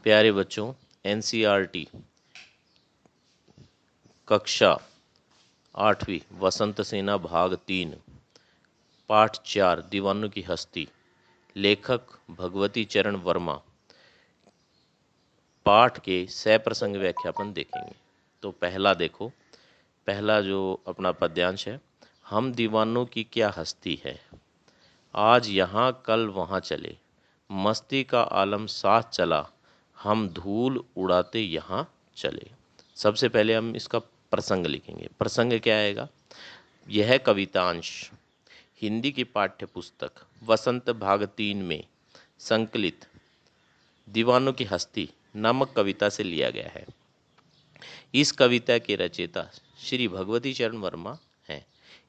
प्यारे बच्चों, एनसीईआरटी कक्षा 8वीं वसंत सेना भाग 3 पाठ 4 दीवानों की हस्ती, लेखक भगवती चरण वर्मा। पाठ के सह प्रसंग व्याख्यापन देखेंगे। तो पहला देखो, पहला जो अपना पद्यांश है, हम दीवानों की क्या हस्ती है, आज यहाँ कल वहाँ चले, मस्ती का आलम साथ चला, हम धूल उड़ाते यहाँ चले। सबसे पहले हम इसका प्रसंग लिखेंगे। प्रसंग क्या आएगा? यह कवितांश हिंदी की पाठ्य पुस्तक वसंत भाग 3 में संकलित दीवानों की हस्ती नामक कविता से लिया गया है। इस कविता के रचयिता श्री भगवती चरण वर्मा हैं।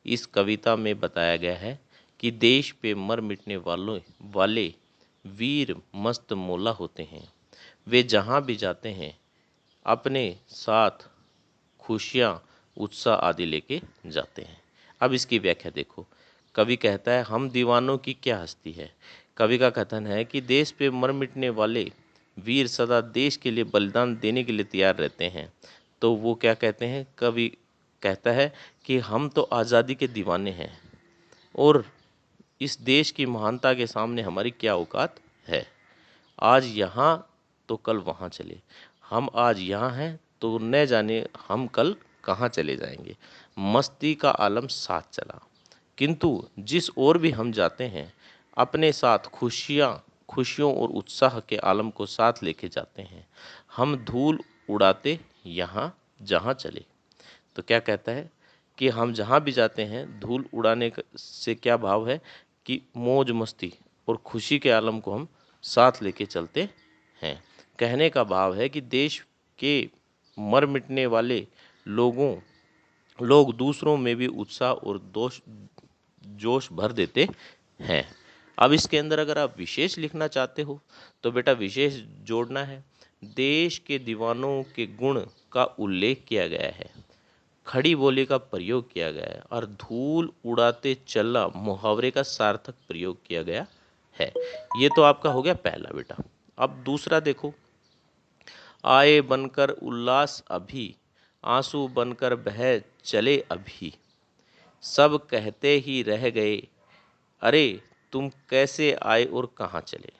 इस कविता में बताया गया है कि देश पे मर मिटने वाले वीर मस्त मौला होते हैं। वे जहाँ भी जाते हैं अपने साथ खुशियाँ उत्साह आदि लेके जाते हैं। अब इसकी व्याख्या देखो। कवि कहता है हम दीवानों की क्या हस्ती है। कवि का कथन है कि देश पे मर मिटने वाले वीर सदा देश के लिए बलिदान देने के लिए तैयार रहते हैं। तो वो क्या कहते हैं? कवि कहता है कि हम तो आज़ादी के दीवाने हैं और इस देश की महानता के सामने हमारी क्या औकात है। आज यहाँ तो कल वहाँ चले, हम आज यहाँ हैं तो न जाने हम कल कहाँ चले जाएंगे। मस्ती का आलम साथ चला, किंतु जिस ओर भी हम जाते हैं अपने साथ खुशियों और उत्साह के आलम को साथ लेके जाते हैं। हम धूल उड़ाते यहाँ जहाँ चले। तो क्या कहता है कि हम जहाँ भी जाते हैं धूल उड़ाने से क्या भाव है कि मौज मस्ती और खुशी के आलम को हम साथ लेके चलते हैं। कहने का भाव है कि देश के मर मिटने वाले लोग दूसरों में भी उत्साह और जोश भर देते हैं। अब इसके अंदर अगर आप विशेष लिखना चाहते हो तो बेटा विशेष जोड़ना है। देश के दीवानों के गुण का उल्लेख किया गया है, खड़ी बोली का प्रयोग किया गया है और धूल उड़ाते चला मुहावरे का सार्थक प्रयोग किया गया है। ये तो आपका हो गया पहला बेटा। अब दूसरा देखो, आए बनकर उल्लास अभी, आंसू बनकर बह चले अभी, सब कहते ही रह गए, अरे तुम कैसे आए और कहाँ चले।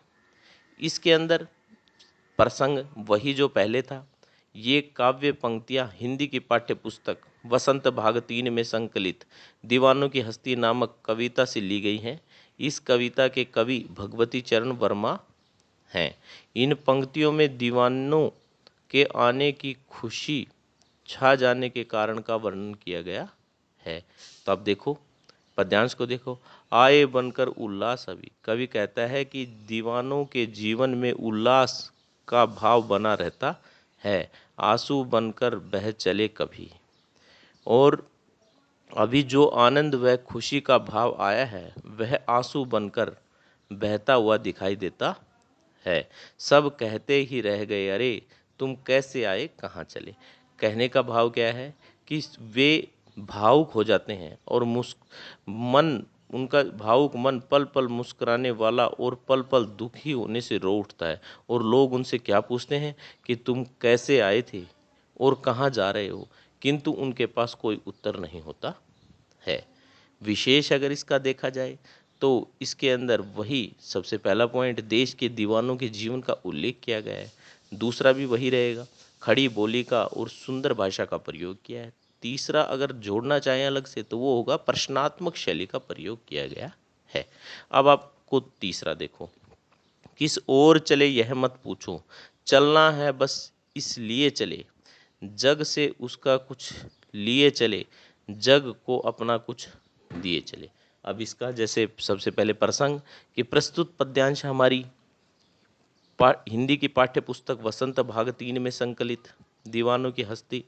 इसके अंदर प्रसंग वही जो पहले था। ये काव्य पंक्तियाँ हिंदी की पाठ्य पुस्तक वसंत भाग 3 में संकलित दीवानों की हस्ती नामक कविता से ली गई हैं। इस कविता के कवि भगवती चरण वर्मा हैं। इन पंक्तियों में दीवानों के आने की खुशी छा जाने के कारण का वर्णन किया गया है। तो अब देखो पद्यांश को देखो। आए बनकर उल्लास अभी, कवि कहता है कि दीवानों के जीवन में उल्लास का भाव बना रहता है, आंसू बनकर बह चले कभी। और अभी जो आनंद व खुशी का भाव आया है वह आंसू बनकर बहता हुआ दिखाई देता है। सब कहते ही रह गए, अरे तुम कैसे आए कहाँ चले। कहने का भाव क्या है कि वे भावुक हो जाते हैं और मन उनका भावुक मन पल पल मुस्कुराने वाला और पल पल दुखी होने से रो उठता है। और लोग उनसे क्या पूछते हैं कि तुम कैसे आए थे और कहाँ जा रहे हो, किंतु उनके पास कोई उत्तर नहीं होता है। विशेष अगर इसका देखा जाए तो इसके अंदर वही सबसे पहला पॉइंट देश के दीवानों के जीवन का उल्लेख किया गया है। दूसरा भी वही रहेगा, खड़ी बोली का और सुंदर भाषा का प्रयोग किया है। तीसरा अगर जोड़ना चाहें अलग से तो वो होगा प्रश्नात्मक शैली का प्रयोग किया गया है। अब आपको तीसरा देखो, किस ओर चले यह मत पूछो, चलना है बस इसलिए चले, जग से उसका कुछ लिए चले, जग को अपना कुछ दिए चले। अब इसका जैसे सबसे पहले प्रसंग कि प्रस्तुत पद्यांश हमारी हिंदी की पाठ्य पुस्तक वसंत भाग 3 में संकलित दीवानों की हस्ती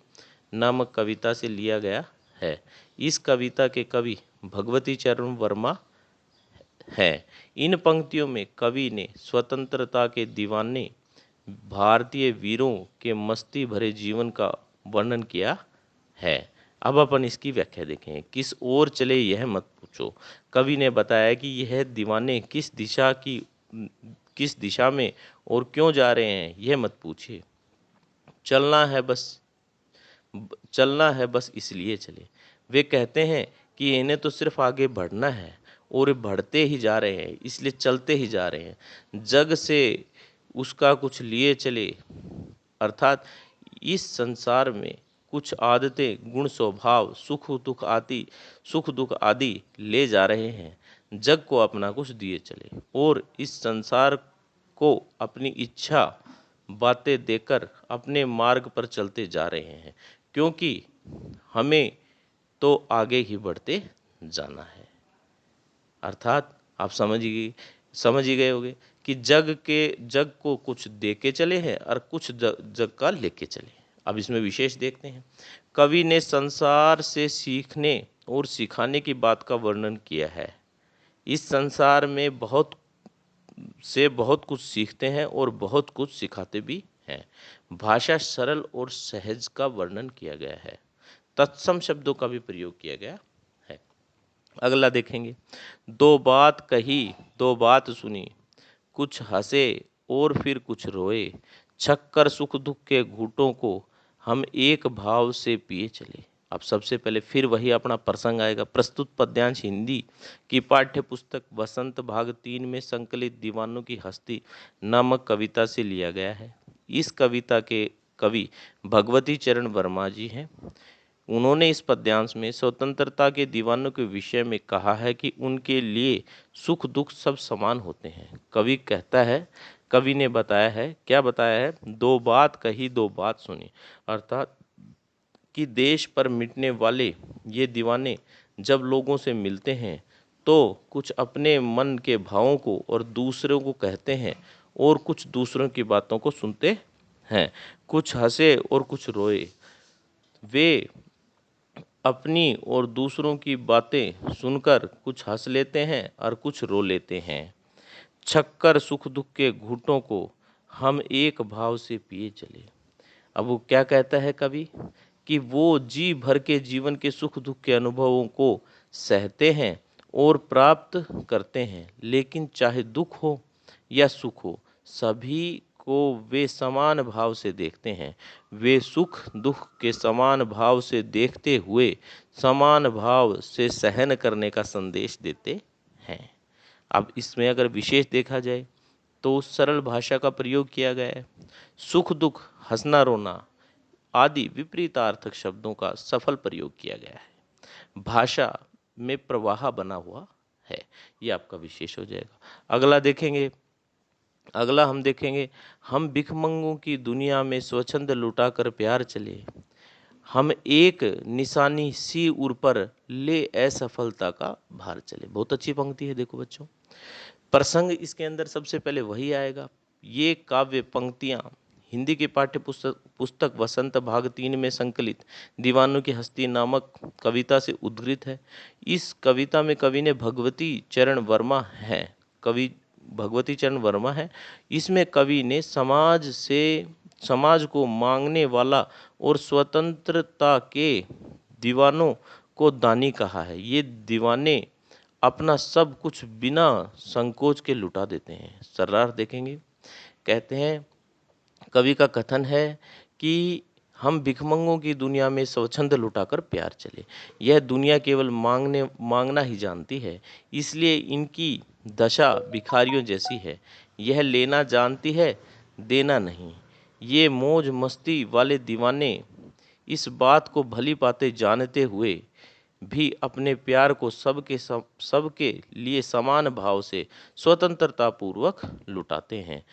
नामक कविता से लिया गया है। इस कविता के कवि भगवती चरण वर्मा हैं। इन पंक्तियों में कवि ने स्वतंत्रता के दीवाने भारतीय वीरों के मस्ती भरे जीवन का वर्णन किया है। अब अपन इसकी व्याख्या देखें। किस ओर चले यह मत पूछो। कवि ने बताया कि यह दीवाने किस दिशा की किस दिशा में और क्यों जा रहे हैं यह मत पूछिए। चलना है बस इसलिए चले। वे कहते हैं कि इन्हें तो सिर्फ आगे बढ़ना है और ये बढ़ते ही जा रहे हैं, इसलिए चलते ही जा रहे हैं। जग से उसका कुछ लिए चले, अर्थात इस संसार में कुछ आदतें, गुण, स्वभाव, सुख दुख आदि ले जा रहे हैं। जग को अपना कुछ दिए चले और इस संसार को अपनी इच्छा बातें देकर अपने मार्ग पर चलते जा रहे हैं, क्योंकि हमें तो आगे ही बढ़ते जाना है। अर्थात आप समझ ही गए होंगे कि जग को कुछ दे के चले हैं और कुछ जग का लेके चले। अब इसमें विशेष देखते हैं। कवि ने संसार से सीखने और सिखाने की बात का वर्णन किया है। इस संसार में बहुत कुछ सीखते हैं और बहुत कुछ सिखाते भी हैं। भाषा सरल और सहज का वर्णन किया गया है। तत्सम शब्दों का भी प्रयोग किया गया है। अगला देखेंगे। दो बात कही, दो बात सुनी, कुछ हंसे और फिर कुछ रोए, छक्कर सुख दुख के घूंटों को हम एक भाव से पिए चले। अब सबसे पहले फिर वही अपना प्रसंग आएगा। प्रस्तुत पद्यांश हिंदी की पाठ्य पुस्तक वसंत भाग 3 में संकलित दीवानों की हस्ती नामक कविता से लिया गया है। इस कविता के कवि भगवती चरण वर्मा जी हैं। उन्होंने इस पद्यांश में स्वतंत्रता के दीवानों के विषय में कहा है कि उनके लिए सुख दुख सब समान होते हैं। कवि ने बताया है, क्या बताया है? दो बात कही, दो बात सुनी, अर्थात कि देश पर मिटने वाले ये दीवाने जब लोगों से मिलते हैं तो कुछ अपने मन के भावों को और दूसरों को कहते हैं और कुछ दूसरों की बातों को सुनते हैं। कुछ हंसे और कुछ रोए। वे अपनी और दूसरों की बातें सुनकर कुछ हंस लेते हैं और कुछ रो लेते हैं। छक्कर सुख दुख के घूंटों को हम एक भाव से पिए चले। अब वो क्या कहता है कवि कि वो जी भर के जीवन के सुख दुख के अनुभवों को सहते हैं और प्राप्त करते हैं, लेकिन चाहे दुख हो या सुख हो सभी को वे समान भाव से देखते हैं। वे सुख दुख के समान भाव से देखते हुए समान भाव से सहन करने का संदेश देते हैं। अब इसमें अगर विशेष देखा जाए तो सरल भाषा का प्रयोग किया गया है। सुख दुख, हंसना रोना आदि विपरीतार्थक शब्दों का सफल प्रयोग किया गया है। भाषा में प्रवाह बना हुआ है। ये आपका विशेष हो जाएगा। अगला हम देखेंगे। हम भिखमंगों की दुनिया में स्वच्छंद लुटाकर प्यार चले, हम एक निशानी सी उर पर ले असफलता का भार चले। बहुत अच्छी पंक्ति है। देखो बच्चों, प्रसंग इसके अंदर सबसे पहले वही आएगा। ये काव्य पंक्तियां हिंदी की पाठ्य पुस्तक वसंत भाग 3 में संकलित दीवानों की हस्ती नामक कविता से उद्धृत है। इस कविता में कवि भगवती चरण वर्मा है। इसमें कवि ने समाज को मांगने वाला और स्वतंत्रता के दीवानों को दानी कहा है। ये दीवाने अपना सब कुछ बिना संकोच के लुटा देते हैं। सर्रार देखेंगे। कहते हैं, कवि का कथन है कि हम भिखमंगों की दुनिया में स्वच्छंद लुटाकर प्यार चले। यह दुनिया केवल मांगना ही जानती है, इसलिए इनकी दशा भिखारियों जैसी है। यह लेना जानती है, देना नहीं। ये मौज मस्ती वाले दीवाने इस बात को भली बातें जानते हुए भी अपने प्यार को सबके लिए समान भाव से स्वतंत्रता पूर्वक लुटाते हैं।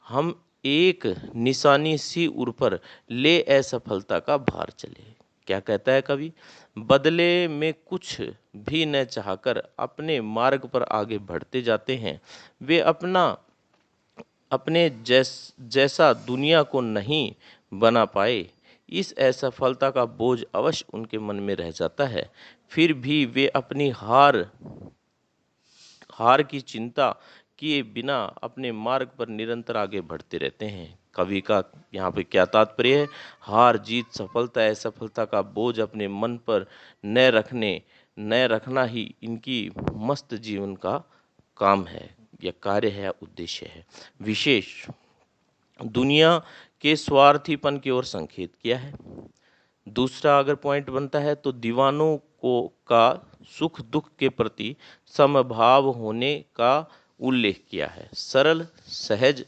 हम एक निशानी सी उर पर ले असफलता का भार चले। क्या कहता है कवि? बदले में कुछ भी न चाहकर अपने मार्ग पर आगे बढ़ते जाते हैं। वे अपने जैसा दुनिया को नहीं बना पाए। इस असफलता का बोझ अवश्य उनके मन में रह जाता है, फिर भी वे अपनी हार की चिंता किए बिना अपने मार्ग पर निरंतर आगे बढ़ते रहते हैं। कवि का यहाँ पे क्या तात्पर्य है? हार जीत, सफलता असफलता का बोझ अपने मन पर न रखना ही इनकी मस्त जीवन का काम है। या कार्य है या उद्देश्य है। विशेष दुनिया के स्वार्थीपन की ओर संकेत किया है। दूसरा अगर पॉइंट बनता है तो दीवानों को का सुख दुख के प्रति समभाव होने का उल्लेख किया है। सरल सहज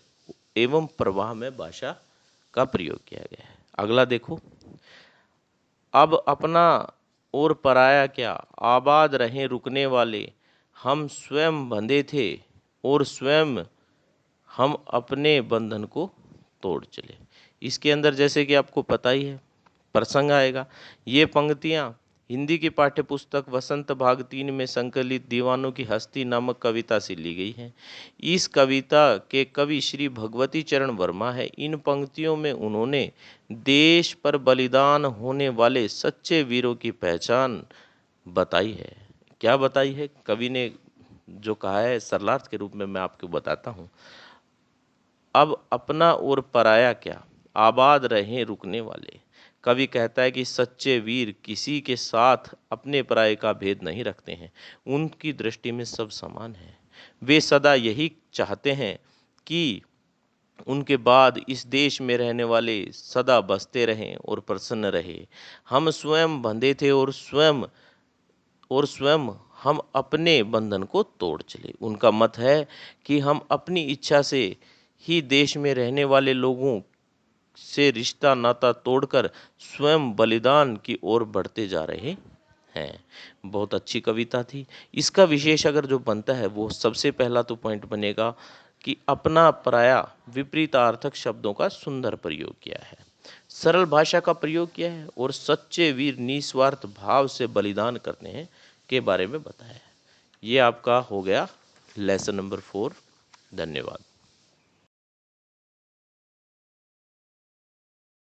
एवं प्रवाह में भाषा का प्रयोग किया गया है। अगला देखो, अब अपना और पराया क्या, आबाद रहें रुकने वाले, हम स्वयं बंधे थे और स्वयं हम अपने बंधन को तोड़ चले। इसके अंदर जैसे कि आपको पता ही है प्रसंग आएगा। ये पंक्तियाँ हिंदी की पाठ्य पुस्तक वसंत भाग 3 में संकलित दीवानों की हस्ती नामक कविता से ली गई हैं। इस कविता के कवि श्री भगवती चरण वर्मा है। इन पंक्तियों में उन्होंने देश पर बलिदान होने वाले सच्चे वीरों की पहचान बताई है। क्या बताई है कवि ने जो कहा है, सरलार्थ के रूप में मैं आपको बताता हूँ। अब अपना और पराया क्या, आबाद रहें रुकने वाले। कवि कहता है कि सच्चे वीर किसी के साथ अपने पराये का भेद नहीं रखते हैं, उनकी दृष्टि में सब समान है। वे सदा यही चाहते हैं कि उनके बाद इस देश में रहने वाले सदा बसते रहें और प्रसन्न रहे। हम स्वयं बंधे थे और स्वयं हम अपने बंधन को तोड़ चले। उनका मत है कि हम अपनी इच्छा से ही देश में रहने वाले लोगों से रिश्ता नाता तोड़कर स्वयं बलिदान की ओर बढ़ते जा रहे हैं। बहुत अच्छी कविता थी। इसका विशेष अगर जो बनता है वो सबसे पहला तो पॉइंट बनेगा कि अपना पराया विपरीतार्थक शब्दों का सुंदर प्रयोग किया है, सरल भाषा का प्रयोग किया है और सच्चे वीर निस्वार्थ भाव से बलिदान करते हैं के बारे में बताया है। ये आपका हो गया लेसन नंबर 4। धन्यवाद।